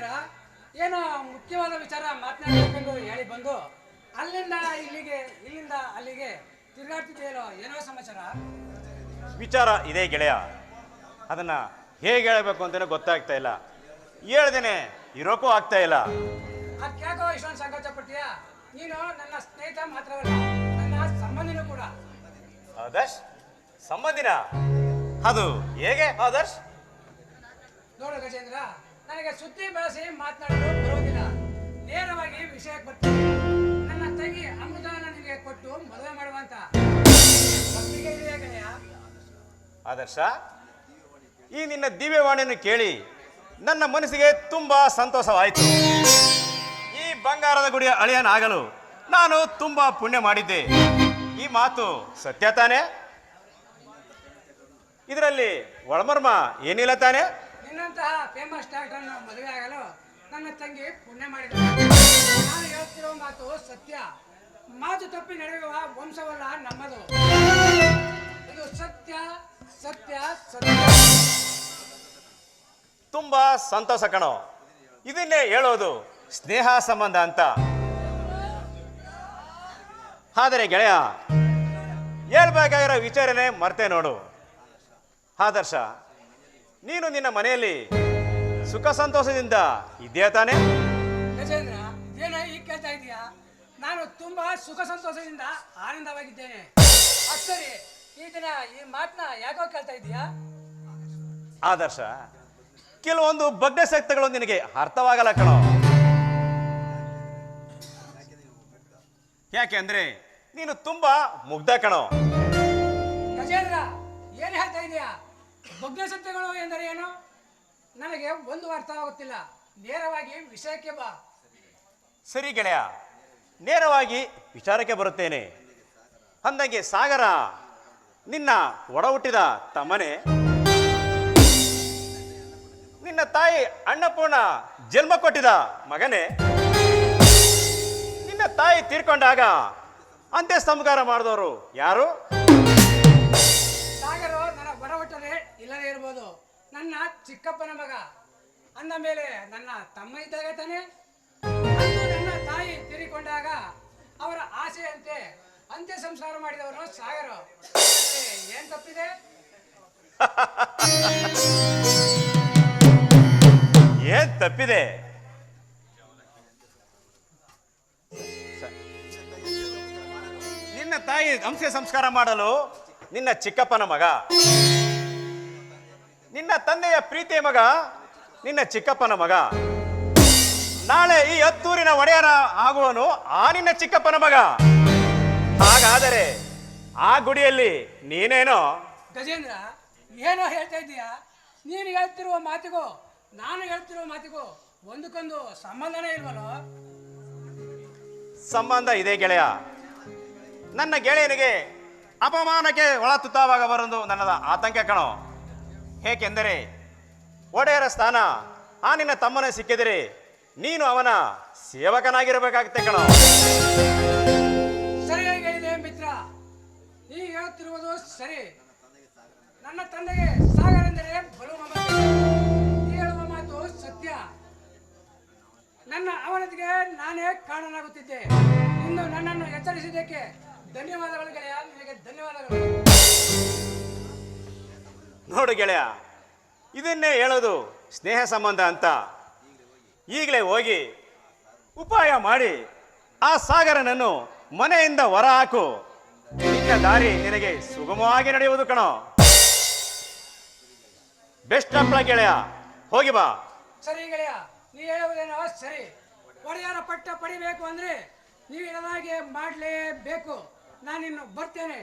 ಗಜೇಂದ್ರ, ಏನೋ ಮುಖ್ಯವಾದ ವಿಚಾರ ಮಾತನಾಡಬೇಕೆಂದು ಹೇಳಿ ಬಂದು ಅಲ್ಲಿಂದ ಇಲ್ಲಿಗೆ ಇಲ್ಲಿಂದ ಅಲ್ಲಿಗೆ ತಿರುಗಾಡ್ತಿದ್ದೇನೋ, ಏನೋ ಸಮಾಚಾರ? ವಿಚಾರ ಇದೆ ಗೆಳೆಯ, ಅದನ್ನ ಹೇಗೆ ಹೇಳಬೇಕು ಅಂತಲೇ ಗೊತ್ತಾಗ್ತಾ ಇಲ್ಲ. ಹೇಳ್ದೇನೆ ಇರೋಕ್ಕೂ ಆಗ್ತಾ ಇಲ್ಲ. ಅದ್ಯಾಕೋ ಇಷ್ಟೊಂದು ಸಂಕೋಚ ಪಡ್ತೀಯಾ? ನೀನು ನನ್ನ ಸ್ನೇಹಿತ ಮಾತ್ರವಲ್ಲ, ನನ್ನ ಸಂಬಂಧಿನೂ ಕೂಡ. ಆದರ್ಶ್ ಸಂಬಂಧಿನ? ಅದು ಹೇಗೆ ಆದರ್ಶ್? ನೋಡು ಗಜೇಂದ್ರ, ನನಗೆ ಸುದ್ದಿ ಬಳಸಿ ಮಾತನಾಡಲು ಬರುವುದಿಲ್ಲ. ನೇರವಾಗಿ ವಿಷಯಕ್ಕೆ ಬರ್ತೀನಿ. ನನ್ನ ತಂಗಿ ಅಮೃತ ನನಗೆ ಕೊಟ್ಟು ಮದುವೆ ಮಾಡುವಂತ ಒಪ್ಪಿಗೆ ಇದೆಯಾ ಗೆಳೆಯ? ಆದರ್ಶ, ಈ ನಿನ್ನ ದಿವ್ಯವಾಣಿಯನ್ನು ಕೇಳಿ ನನ್ನ ಮನಸ್ಸಿಗೆ ತುಂಬಾ ಸಂತೋಷವಾಯಿತು. ಈ ಬಂಗಾರದ ಗುಡಿಯ ಅಳಿಯನಾಗಲು ನಾನು ತುಂಬಾ ಪುಣ್ಯ ಮಾಡಿದ್ದೆ. ಈ ಮಾತು ಸತ್ಯ ತಾನೆ? ಇದರಲ್ಲಿ ಒಳಮರ್ಮ ಏನಿಲ್ಲ ತಾನೆ? ನಿನ್ನಂತಹ ಫೇಮಸ್ ಡಾಕ್ಟರ್ ಅನ್ನು ಮದುವೆ ಆಗಲು ನನ್ನ ತಂಗಿ ಪುಣ್ಯ ಮಾಡಿದ. ನಾನು ಹೇಳ್ತಿರೋ ಮಾತು ಸತ್ಯ. ಮಾತು ತಪ್ಪಿ ನಡೆಯುವ ವಂಶವಲ್ಲ ನಮ್ಮದು. ಇದು ಸತ್ಯ ಸತ್ಯ ಸತ್ಯ. ತುಂಬಾ ಸಂತೋಷ ಕಣೋ. ಇದನ್ನೇ ಹೇಳೋದು ಸ್ನೇಹ ಸಂಬಂಧ ಅಂತ. ಆದರೆ ಗೆಳೆಯ, ಹೇಳ್ಬೇಕಾಗಿರೋ ವಿಚಾರನೆ ಮರ್ತೆ ನೋಡು. ಆದರ್ಶ, ನೀನು ನಿನ್ನ ಮನೆಯಲ್ಲಿ ಸುಖ ಸಂತೋಷದಿಂದ ಇದೆಯಾ ತಾನೆ? ಗಜೇಂದ್ರ, ಏನೋ ಈಗ ಕೇಳ್ತಾ ಇದೀಯಾ? ನಾನು ತುಂಬಾ ಸುಖ ಸಂತೋಷದಿಂದ ಆನಂದವಾಗಿದ್ದೇನೆ. ಸರಿ, ಈ ದಿನ ಈ ಮಾತನ್ನ ಯಾಕೋ ಕೇಳ್ತಾ ಇದೀಯಾ? ಆದರ್ಶ, ಕೆಲವೊಂದು ಬಗ್ಗ ಶಕ್ತಿಗಳು ನಿನಗೆ ಅರ್ಥವಾಗಲ್ಲ ಕಣೋ. ಯಾಕೆ ಅಂದ್ರೆ ನೀನು ತುಂಬಾ ಮುಗ್ಧ ಕಣೋ. ಗಜೇಂದ್ರ, ಏನ್ ಹೇಳ್ತಾ ಇದೀಯಾ? ಬಗ್ಗ ಸತ್ಯಗಳು ಎಂದರೆ ಏನು? ನನಗೆ ಒಂದು ಅರ್ಥವಾಗುತ್ತಿಲ್ಲ. ನೇರವಾಗಿ ವಿಷಯಕ್ಕೆ ಬಾ. ಸರಿ ಗೆಳೆಯ, ನೇರವಾಗಿ ವಿಚಾರಕ್ಕೆ ಬರುತ್ತೇನೆ. ಅಂದಂಗೆ ಸಾಗರ ನಿನ್ನ ಒಡ ಹುಟ್ಟಿದ ತಮ್ಮನೇ? ನಿನ್ನ ತಾಯಿ ಅನ್ನಪೂರ್ಣ ಜನ್ಮ ಕೊಟ್ಟಿದ ಮಗನೇ? ನಿನ್ನ ತಾಯಿ ತೀರ್ಕೊಂಡಾಗ ಅಂತ್ಯ ಸಂಸ್ಕಾರ ಮಾಡಿದವರು ಯಾರು? ಸಾಗರ ನನ್ನ ಒಡ ಹುಟ್ಟದೆ ಇಲ್ಲದೇ ಇರ್ಬೋದು. ನನ್ನ ಚಿಕ್ಕಪ್ಪನ ಮಗ ಅಂದ ಮೇಲೆ ನನ್ನ ತಮ್ಮ ಇದ್ದಾಗ ತಾನೆ. ಅಂದು ನನ್ನ ತಾಯಿ ತೀರಿಕೊಂಡಾಗ ಅವರ ಆಸೆಯಂತೆ ಅಂತ್ಯ ಸಂಸ್ಕಾರ ಮಾಡಿದವರು ಸಾಗರ. ಏನ್ ತಪ್ಪಿದೆ? ಏನ್ ತಪ್ಪಿದೆ? ನಿನ್ನ ತಾಯಿ ಅಂತ್ಯ ಸಂಸ್ಕಾರ ಮಾಡಲು ನಿನ್ನ ಚಿಕ್ಕಪ್ಪನ ಮಗ, ನಿನ್ನ ತಂದೆಯ ಪ್ರೀತಿಯ ಮಗ ನಿನ್ನ ಚಿಕ್ಕಪ್ಪನ ಮಗ. ನಾಳೆ ಈ ಹತ್ತೂರಿನ ಒಡೆಯನ ಆಗುವನು ಆ ನಿನ್ನ ಚಿಕ್ಕಪ್ಪನ ಮಗ. ಹಾಗಾದರೆ ಆ ಗುಡಿಯಲ್ಲಿ ನೀನೇನೋ? ಗಜೇಂದ್ರ, ಏನೋ ಹೇಳ್ತಾ ಇದ್ದೀಯಾ? ನೀನು ಹೇಳ್ತಿರುವ ಮಾತಿಗೂ ನಾನು ಹೇಳ್ತಿರುವ ಮಾತಿಗೂ ಒಂದಕ್ಕೊಂದು ಸಂಬಂಧನೇ ಇಲ್ವಲ್ಲೋ? ಸಂಬಂಧ ಇದೆ ಗೆಳೆಯ. ನನ್ನ ಗೆಳೆಯನಿಗೆ ಅಪಮಾನಕ್ಕೆ ಒಳ ತುತ್ತಾವಾಗ ಬರೋದು ನನ್ನ ಆತಂಕ ಕಣೋ. ಏಕೆಂದರೆ ಒಡೆಯರ ಸ್ಥಾನ ಆ ನಿನ್ನ ತಮ್ಮನೇ ಸಿಕ್ಕಿದರೆ ನೀನು ಅವನ ಸೇವಕನಾಗಿರಬೇಕಾಗುತ್ತೆ ಕಣೋ. ಸರಿಯಾಗಿ ಹೇಳಿದೆ ಮಿತ್ರ, ನೀ ಹೇಳುತ್ತಿರುವುದು ಸರಿ. ನನ್ನ ತಂದೆಗೆ ಸಾಗರ ಎಂದರೆ ಬಲು ಮಮತೆ. ನೀ ಹೇಳುವ ಮಾತು ಸತ್ಯ. ನನ್ನ ಅವನತಿಗೆ ನಾನೇ ಕಾರಣನಾಗುತ್ತಿದ್ದೆ. ಇಂದು ನನ್ನನ್ನು ಎಚ್ಚರಿಸಿದ್ದಕ್ಕೆ ಧನ್ಯವಾದಗಳು ಗೆಳೆಯ, ನಿನಗೆ ಧನ್ಯವಾದಗಳು. ನೋಡು ಗೆಳೆಯ, ಇದನ್ನೇ ಹೇಳೋದು ಸ್ನೇಹ ಸಂಬಂಧ ಅಂತ. ಈಗಲೇ ಹೋಗಿ ಉಪಾಯ ಮಾಡಿ ಆ ಸಾಗರನನ್ನು ಮನೆಯಿಂದ ಹೊರ ಹಾಕು. ನಿನ್ನ ದಾರಿ ನಿನಗೆ ಸುಗಮವಾಗಿ ನಡೆಯುವುದು ಕಣೋ. ಬೆಸ್ಟ್ ಆಫ್ ಲಕ್ ಗೆಳೆಯ, ಹೋಗಿ ಬಾ. ಸರಿ ಗೆಳೆಯ, ನೀ ಹೇಳುವುದೇನೋ ಸರಿ. ಒಡೆಯರ ಪಟ್ಟ ಪಡಿಬೇಕು ಅಂದ್ರೆ ನೀವು ಹೇಳದಾಗೆ ಮಾಡಲೇಬೇಕು. ನಾನಿನ್ನು ಬರ್ತೇನೆ.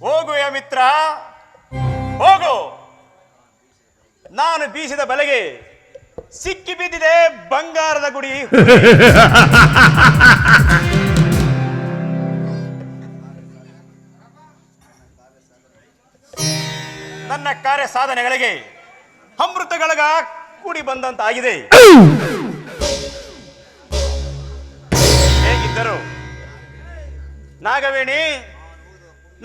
ಹೋಗುಯ ಮಿತ್ರ, ಹೋಗು. ನಾನು ಬೀಸಿದ ಬಲೆಗೆ ಸಿಕ್ಕಿ ಬಿದ್ದಿದೆ ಬಂಗಾರದ ಗುಡಿ. ನನ್ನ ಕಾರ್ಯ ಸಾಧನೆಗಳಿಗೆ ಅಮೃತಗಳಗ ಕೂಡಿ ಬಂದಂತಾಗಿದೆ. ಹೇಗಿದ್ದರು ನಾಗವೇಣಿ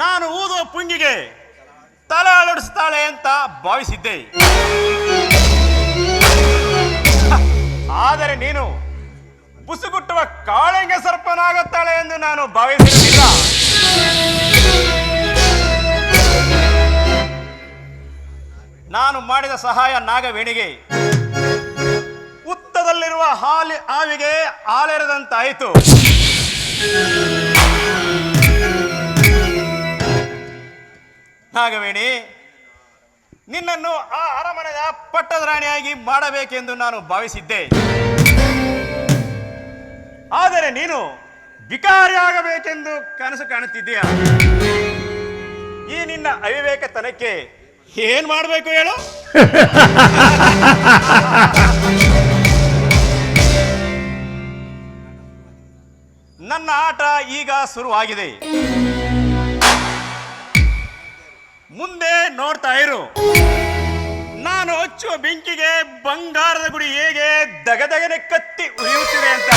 ನಾನು ಊದುವ ಪುಂಗಿಗೆ ತಲೆ ಅಲುಡಿಸ್ತಾಳೆ ಅಂತ ಭಾವಿಸಿದ್ದೆ. ಆದರೆ ನೀನು ಬುಸುಗುಟ್ಟುವ ಕಾಳೆಂಗೆ ಸರ್ಪನಾಗುತ್ತಾಳೆ ಎಂದು ನಾನು ಭಾವಿಸಿರಲಿಲ್ಲ. ನಾನು ಮಾಡಿದ ಸಹಾಯ ನಾಗವೇಣಿಗೆ ಉತ್ತದಲ್ಲಿರುವ ಹಾವಿಗೆ ಹಾಲೆರೆದಂತಾಯಿತು. ನಾಗವೇಣಿ, ನಿನ್ನನ್ನು ಆ ಅರಮನೆಯ ಪಟ್ಟದ ರಾಣಿಯಾಗಿ ಮಾಡಬೇಕೆಂದು ನಾನು ಭಾವಿಸಿದ್ದೆ. ಆದರೆ ನೀನು ವಿಕಾರಿಯಾಗಬೇಕೆಂದು ಕನಸು ಕಾಣುತ್ತಿದ್ದೀಯ. ಈ ನಿನ್ನ ಅವಿವೇಕತನಕ್ಕೆ ಏನ್ ಮಾಡಬೇಕು ಹೇಳು? ನನ್ನ ಆಟ ಈಗ ಶುರುವಾಗಿದೆ. ಮುಂದೆ ನೋಡ್ತಾ ಇರು. ನಾನು ಹಚ್ಚುವ ಬೆಂಕಿಗೆ ಬಂಗಾರದ ಗುಡಿ ಹೇಗೆ ದಗದಗನೆ ಕತ್ತಿ ಉರಿಯುತ್ತಿದೆ ಅಂತ.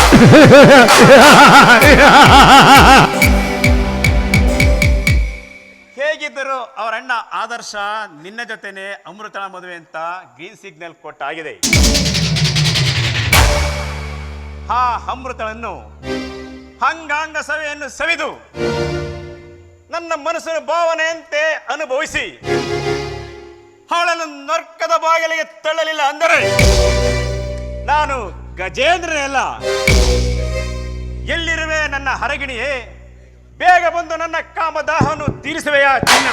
ಹೇಗಿದ್ದರು ಅವರಣ್ಣ ಆದರ್ಶ ನಿನ್ನ ಜೊತೆನೆ ಅಮೃತಳ ಮದುವೆ ಅಂತ ಗ್ರೀನ್ ಸಿಗ್ನಲ್ ಕೊಟ್ಟಾಗಿದೆ. ಆ ಅಮೃತಳನ್ನು ಅಂಗಾಂಗ ಸಭೆಯನ್ನು ಸವಿದು ನನ್ನ ಮನಸ್ಸಿನ ಭಾವನೆಯಂತೆ ಅನುಭವಿಸಿ ಅವಳನ್ನು ನರ್ಕದ ಬಾಗಿಲಿಗೆ ತಳ್ಳಲಿಲ್ಲ ಅಂದರೆ ನಾನು ಗಜೇಂದ್ರನೆಲ್ಲ. ಎಲ್ಲಿರುವೆ ನನ್ನ ಹರಗಿಣಿಯೇ, ಬೇಗ ಬಂದು ನನ್ನ ಕಾಮದಾಹವನ್ನು ತೀರಿಸುವೆಯಾ ಚಿನ್ನ?